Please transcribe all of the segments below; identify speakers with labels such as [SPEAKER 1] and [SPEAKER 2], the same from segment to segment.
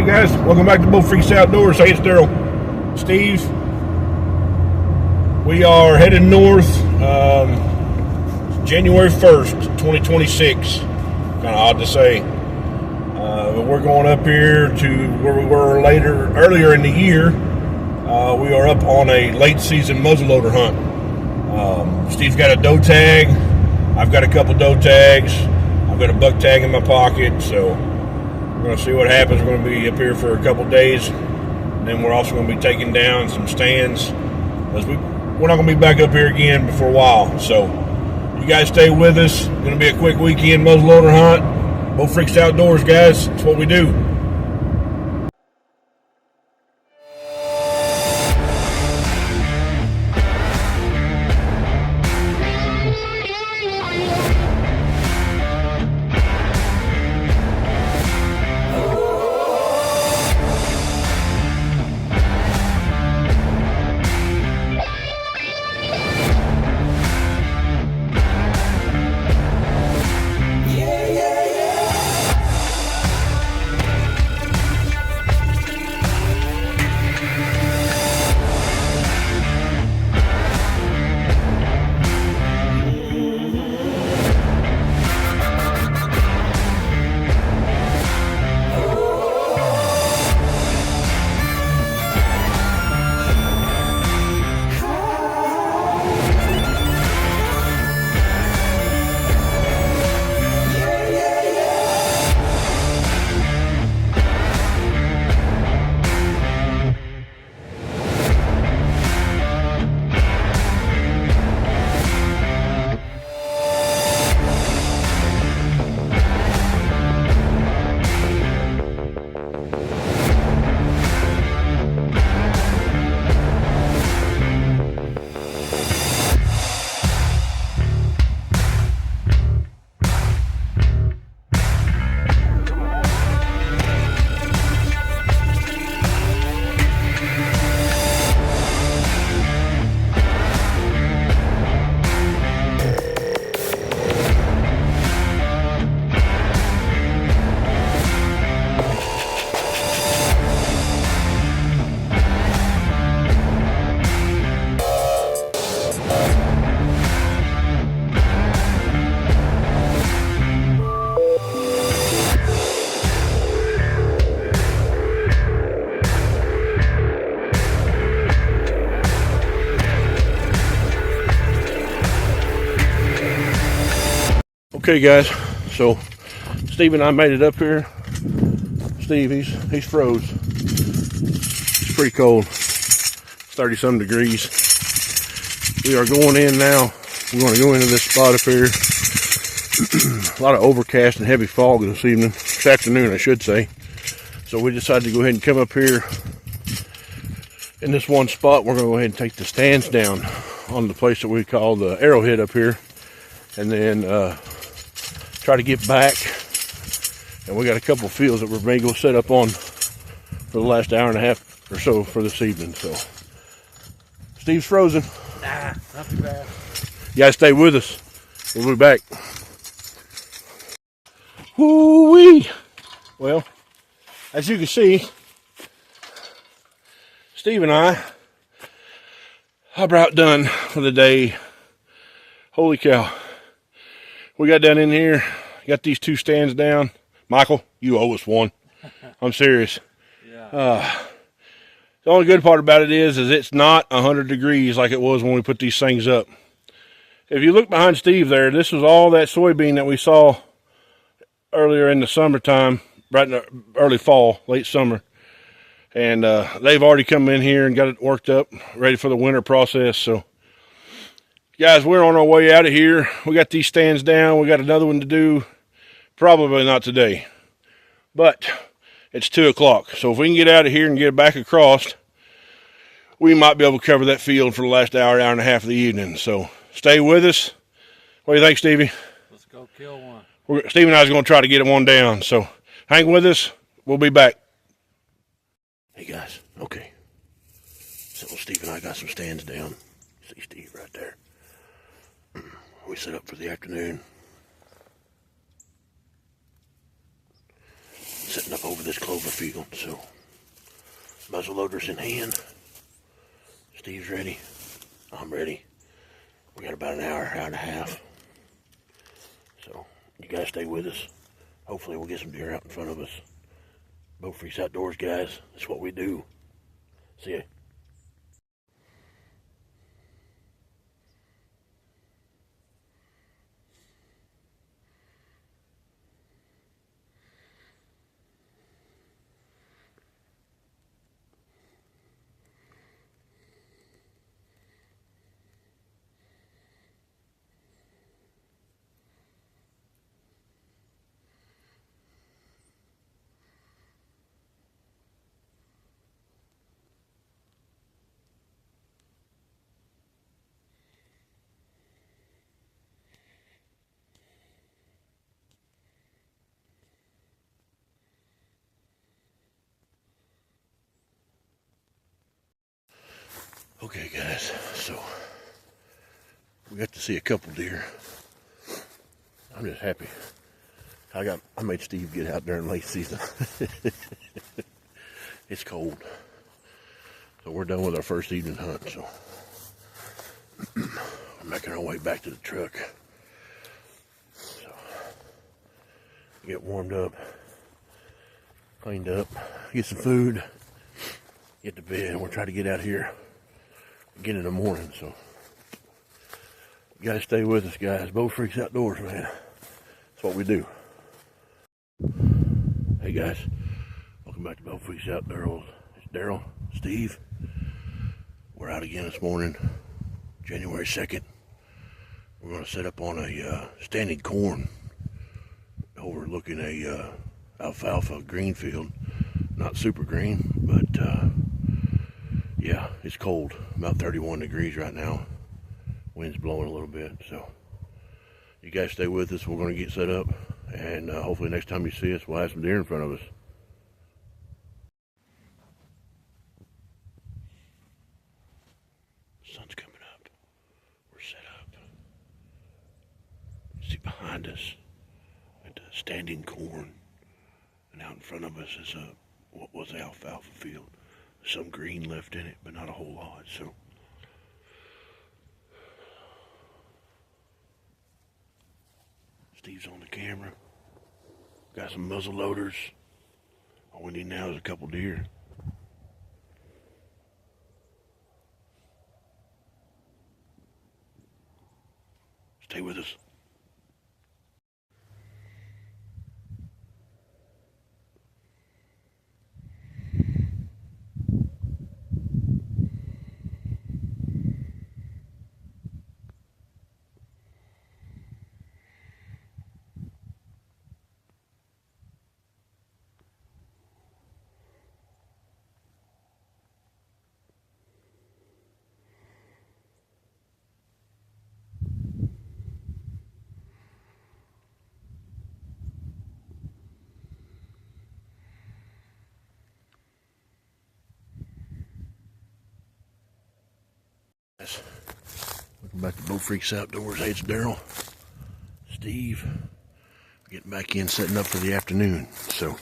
[SPEAKER 1] Hey guys, welcome back to Bull Freaks Outdoors. Hey, it's Darryll Steve. We are heading north, January 1st, 2026. Kind of odd to say. But we're going up here to where we were earlier in the year. We are up on a late season muzzleloader hunt. Steve's got a doe tag. I've got a couple doe tags. I've got a buck tag in my pocket, so we're going to see what happens. We're going to be up here for a couple days. Then we're also going to be taking down some stands, because we're not going to be back up here again before a while. So you guys stay with us. It's going to be a quick weekend muzzleloader hunt. Bull Freaks Outdoors, guys. It's what we do. Okay guys, so Steve and I made it up here. Steve, he's froze. It's pretty cold. It's 30 some degrees. We are going in now. We're going to go into this spot up here. A lot of overcast and heavy fog this evening. This afternoon, I should say. So we decided to go ahead and come up here in this one spot. We're going to go ahead and take the stands down on the place that we call the Arrowhead up here. And then try to get back, and we got a couple fields that we're maybe going to set up on for the last hour and a half or so for this evening. So Steve's frozen.
[SPEAKER 2] Nah, not too bad.
[SPEAKER 1] You guys stay with us. We'll be back. Woo-wee! Well, as you can see, Steve and I about done for the day. Holy cow. We got down in here, got these two stands down. Michael, you owe us one. I'm serious. Yeah. The only good part about it is it's not 100 degrees like it was when we put these things up. If you look behind Steve there, this was all that soybean that we saw earlier in the summertime, right in the early fall, late summer. And they've already come in here and got it worked up, ready for the winter process. So guys, we're on our way out of here. We got these stands down. We got another one to do. Probably not today. But it's 2 o'clock. So if we can get out of here and get back across, we might be able to cover that field for the last hour, hour and a half of the evening. So stay with us. What do you think, Stevie?
[SPEAKER 2] Let's go kill one.
[SPEAKER 1] Steve and I is going to try to get one down. So hang with us. We'll be back. Hey, guys. Okay. So Steve and I got some stands down. See Steve right there. We set up for the afternoon. Setting up over this clover field. So, muzzle loader's in hand. Steve's ready. I'm ready. We got about an hour, hour and a half. So, you guys stay with us. Hopefully we'll get some deer out in front of us. Bow Freaks Outdoors, guys. That's what we do. See ya. Okay, guys, so we got to see a couple deer. I'm just happy. I made Steve get out during late season. It's cold. So we're done with our first evening hunt, so we're making our way back to the truck. So get warmed up, cleaned up, get some food, get to bed, and we'll try to get out here again in the morning. So you gotta stay with us, guys. Bow Freaks Outdoors, man. That's what we do. Hey guys, welcome back to Bow Freaks Outdoors. It's Darryell Steve. We're out again this morning, January 2nd. We're gonna set up on a standing corn overlooking a alfalfa green field. Not super green, but yeah, it's cold. About 31 degrees right now. Wind's blowing a little bit, so you guys stay with us. We're going to get set up, and hopefully next time you see us, we'll have some deer in front of us. Sun's coming up. We're set up. See behind us at the standing corn, and out in front of us is what was the alfalfa field. Some green left in it, but not a whole lot. So Steve's on the camera. Got some muzzle loaders. All we need now is a couple deer. Stay with us. Welcome back to Bow Freaks Outdoors. Hey, it's Darryell Steve. Getting back in, setting up for the afternoon. So,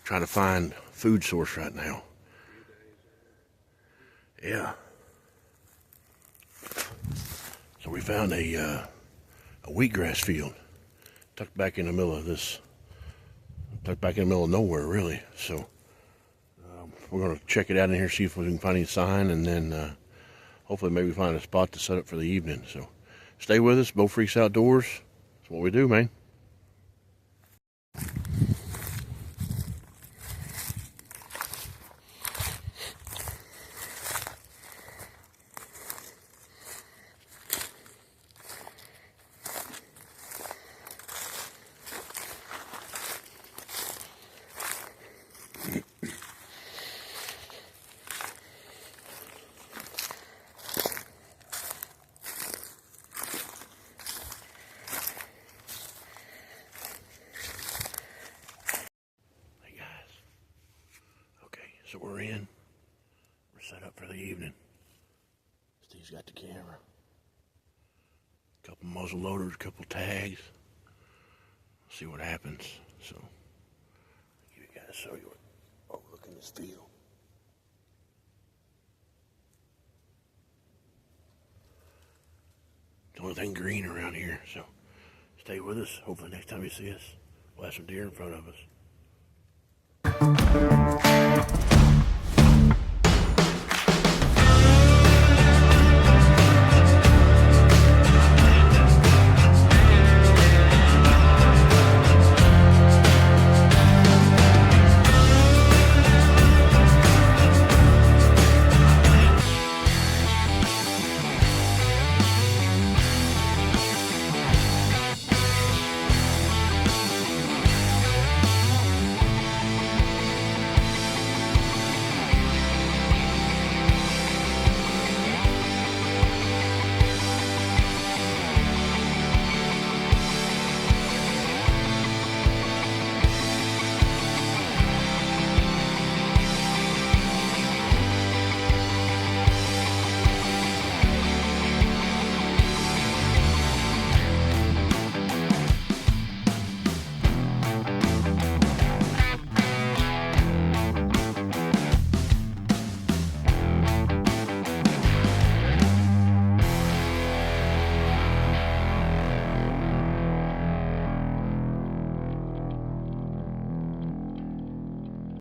[SPEAKER 1] trying to find food source right now. Yeah. So we found a wheatgrass field tucked back in the middle of this, tucked back in the middle of nowhere, really. So we're gonna check it out in here, see if we can find any sign, and then hopefully maybe find a spot to set up for the evening. So stay with us, Bow Freaks Outdoors. That's what we do, man. So we're in. We're set up for the evening. Steve's got the camera. A couple muzzle loaders, a couple tags. See what happens. So, give you Let's show you what overlooking this field. It's the only thing green around here, so stay with us. Hopefully next time you see us, we'll have some deer in front of us.